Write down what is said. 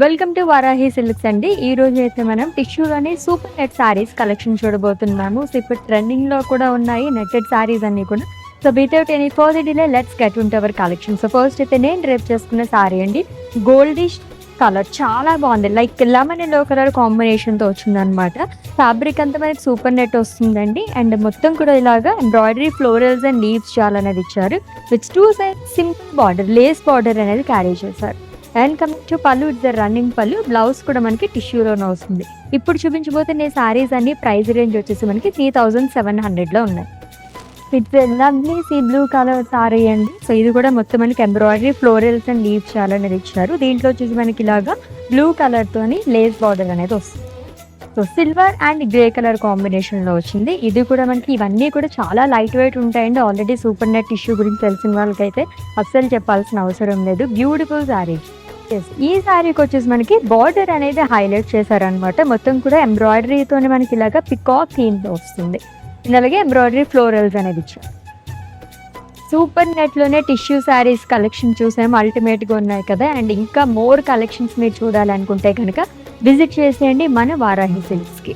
Welcome to Varahi silks అండి. ఈ రోజు అయితే మనం టిష్యూలోని సూపర్ నెట్ సారీస్ కలెక్షన్ చూడబోతున్నాము. సో ఇప్పుడు ట్రెండింగ్ లో కూడా ఉన్నాయి నెట్టెడ్ సారీస్ అన్ని కూడా. So without any further delay let's get into hour collection. So first అయితే నేను డ్రేప్ చేసుకున్న సారీ అండి. గోల్డిష్ కలర్ చాలా బాగుంది. Like lemon yellow colour combination తో వచ్చింది అనమాట. ఫ్యాబ్రిక్ అంతా మనకి సూపర్ నెట్ వస్తుందండి. అండ్ మొత్తం కూడా ఇలాగా ఎంబ్రాయిడరీ ఫ్లోరల్స్ అండ్ లీవ్స్ చాలా అనేది ఇచ్చారు. With two side simple border lace border అనేది క్యారీ చేశారు. అండ్ కమింగ్ టు పళ్ళు, ఇట్స్ రన్నింగ్ పళ్ళు. బ్లౌజ్ కూడా మనకి టిష్యూలోనే వస్తుంది. ఇప్పుడు చూపించబోతే నేను సారీస్ అన్ని ప్రైస్ రేంజ్ వచ్చేసి మనకి 3700లో ఉన్నాయి. It's lovely sea blue colour sorry అండి. సో ఇది కూడా మొత్తం మనకి ఎంబ్రాయిడరీ ఫ్లోరల్స్ అండ్ లీవ్స్ చాలా అనేది ఇచ్చారు. దీంట్లో వచ్చేసి మనకి ఇలాగా బ్లూ కలర్ తోని లేస్ బార్డర్ అనేది వస్తుంది. So silver and grey colour combination లో వచ్చింది. ఇది కూడా మనకి ఇవన్నీ కూడా చాలా లైట్ వెయిట్ ఉంటాయండి. ఆల్రెడీ సూపర్ నెట్ టిష్యూ గురించి తెలిసిన వాళ్ళకైతే అస్సలు చెప్పాల్సిన అవసరం లేదు. Beautiful sorry. ఈ శారీకి వచ్చేసి మనకి బార్డర్ అనేది హైలైట్ చేశారనమాట. మొత్తం కూడా ఎంబ్రాయిడరీతోనే మనకి ఇలాగా పికాక్ థీమ్ తో వస్తుంది. అలాగే ఎంబ్రాయిడరీ ఫ్లోరల్స్ అనేది ఇచ్చారు. సూపర్ నెట్ లోనే టిష్యూ శారీస్ కలెక్షన్ చూసాము. అల్టిమేట్ గా ఉన్నాయి కదా. అండ్ ఇంకా మోర్ కలెక్షన్స్ మీరు చూడాలనుకుంటే కనుక విజిట్ చేసేయండి మన వారాహి సిల్క్స్ కి.